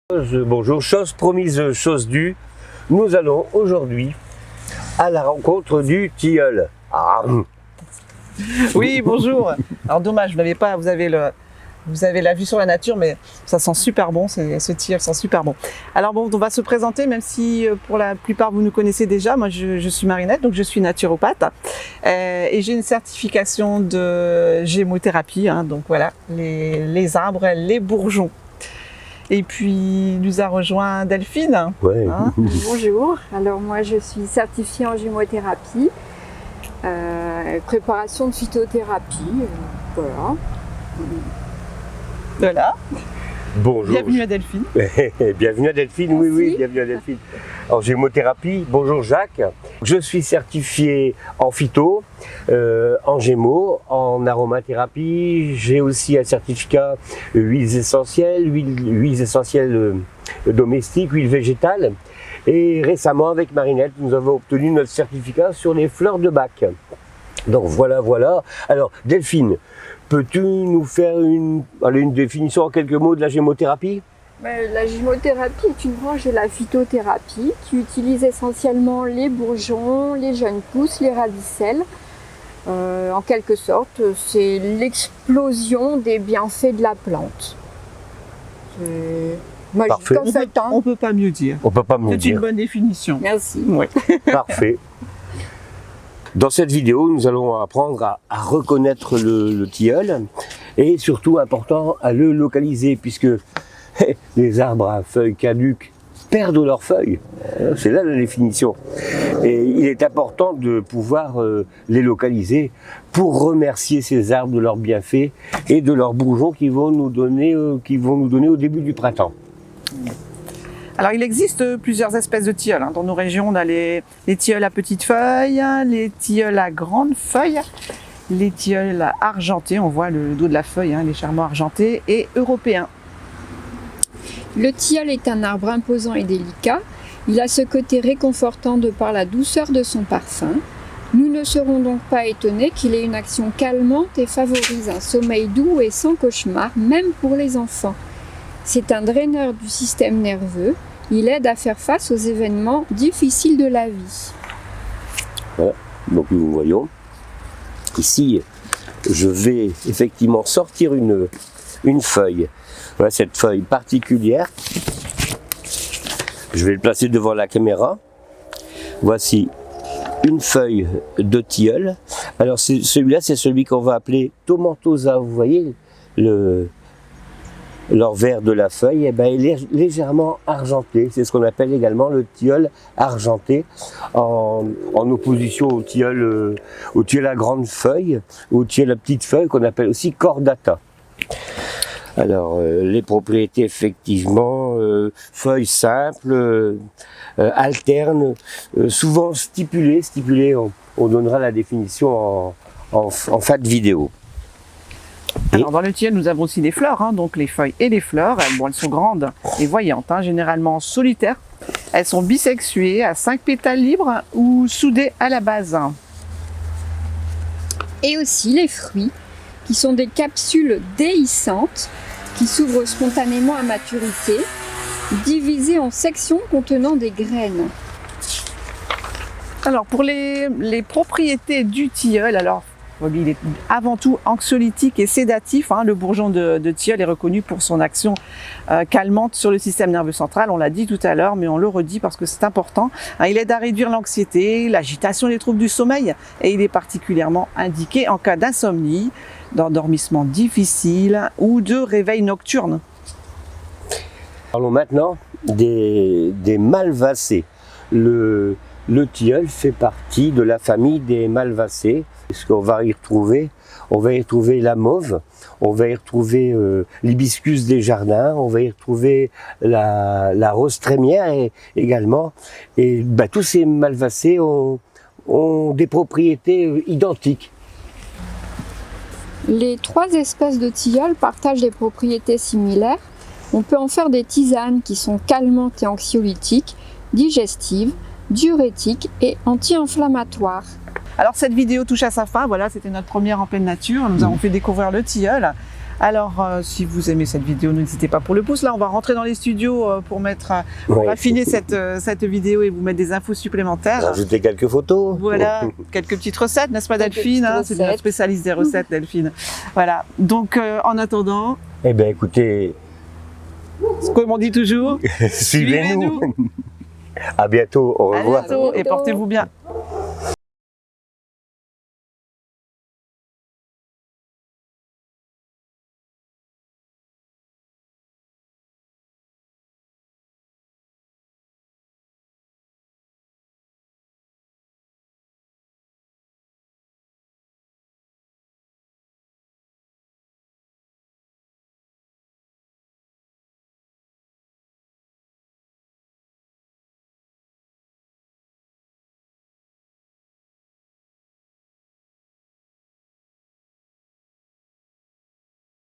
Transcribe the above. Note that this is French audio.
Bonjour, chose promise, chose due. Nous allons aujourd'hui à la rencontre du tilleul. Ah. Oui, bonjour. Alors dommage, vous avez la vue sur la nature, mais ça sent super bon, ce tilleul sent super bon. Alors bon, on va se présenter, même si pour la plupart vous nous connaissez déjà. Moi, je suis Marinette, donc je suis naturopathe et j'ai une certification de gémothérapie, hein, donc voilà, les arbres, les bourgeons. Et puis nous a rejoint Delphine. Ouais. Hein. Bonjour, alors moi je suis certifiée en gémothérapie, préparation de phytothérapie, voilà. Voilà. Bonjour. Bienvenue à Delphine. Bienvenue à Delphine, Merci. oui, bienvenue à Delphine. En gémothérapie, bonjour Jacques. Je suis certifié en phyto, en gémo, en aromathérapie. J'ai aussi un certificat huiles essentielles, domestiques, huiles végétales. Et récemment, avec Marinette, nous avons obtenu notre certificat sur les fleurs de bac. Donc voilà. Alors Delphine, peux-tu nous faire une définition en quelques mots de la gémothérapie ? La gémothérapie est une branche de la phytothérapie qui utilise essentiellement les bourgeons, les jeunes pousses, les radicelles. En quelque sorte, c'est l'explosion des bienfaits de la plante. C'est magique Parfait. en fait, hein. On peut pas mieux dire. On peut pas me C'est une dire. bonne définition. Merci. Oui. Parfait. Dans cette vidéo, nous allons apprendre à reconnaître le tilleul et surtout important à le localiser puisque les arbres à feuilles caduques perdent leurs feuilles. C'est là la définition. Et il est important de pouvoir les localiser pour remercier ces arbres de leurs bienfaits et de leurs bourgeons qui vont nous donner au début du printemps. Alors il existe plusieurs espèces de tilleuls. Dans nos régions, on a les tilleuls à petites feuilles, les tilleuls à grandes feuilles, les tilleuls argentés, on voit le dos de la feuille, les charmants argentés, et européens. Le tilleul est un arbre imposant et délicat. Il a ce côté réconfortant de par la douceur de son parfum. Nous ne serons donc pas étonnés qu'il ait une action calmante et favorise un sommeil doux et sans cauchemar, même pour les enfants. C'est un draineur du système nerveux. Il aide à faire face aux événements difficiles de la vie. Voilà. Donc nous voyons. Ici, je vais effectivement sortir une feuille. Voilà cette feuille particulière. Je vais le placer devant la caméra. Voici une feuille de tilleul. Alors celui-là, c'est celui qu'on va appeler tomentosa. Vous voyez l'envers de la feuille, il est légèrement argenté. C'est ce qu'on appelle également le tilleul argenté, en opposition au tilleul à grande feuille, au tilleul à petite feuille qu'on appelle aussi cordata. Alors, les propriétés, effectivement, feuilles simples, alternes, souvent stipulées, on donnera la définition en fin de vidéo. Alors dans le tilleul, nous avons aussi des fleurs, donc les feuilles et les fleurs. Elles sont grandes et voyantes, généralement solitaires. Elles sont bisexuées, à 5 pétales libres ou soudées à la base. Et aussi les fruits, qui sont des capsules déhiscentes qui s'ouvrent spontanément à maturité, divisées en sections contenant des graines. Alors pour les propriétés du tilleul, il est avant tout anxiolytique et sédatif. Le bourgeon de tilleul est reconnu pour son action calmante sur le système nerveux central. On l'a dit tout à l'heure, mais on le redit parce que c'est important. Il aide à réduire l'anxiété, l'agitation, les troubles du sommeil, et il est particulièrement indiqué en cas d'insomnie, d'endormissement difficile ou de réveil nocturne. Parlons maintenant des malvacées. Le tilleul fait partie de la famille des malvacées. Ce qu'on va y retrouver, la mauve, on va y retrouver l'hibiscus des jardins, on va y retrouver la rose trémière également. Et tous ces malvacées ont des propriétés identiques. Les 3 espèces de tilleul partagent des propriétés similaires. On peut en faire des tisanes qui sont calmantes et anxiolytiques, digestives, diurétiques et anti-inflammatoires. Alors cette vidéo touche à sa fin, voilà, c'était notre première en pleine nature, nous avons fait découvrir le tilleul. Alors si vous aimez cette vidéo, n'hésitez pas pour le pouce. Là on va rentrer dans les studios pour affiner cette vidéo et vous mettre des infos supplémentaires. Rajouter quelques photos. Voilà, quelques petites recettes, n'est-ce pas Delphine, hein, c'est notre spécialiste des recettes Delphine. Voilà, donc en attendant... Eh bien écoutez... Comme on dit toujours, suivez-nous. À bientôt, au revoir. À bientôt et portez-vous bien.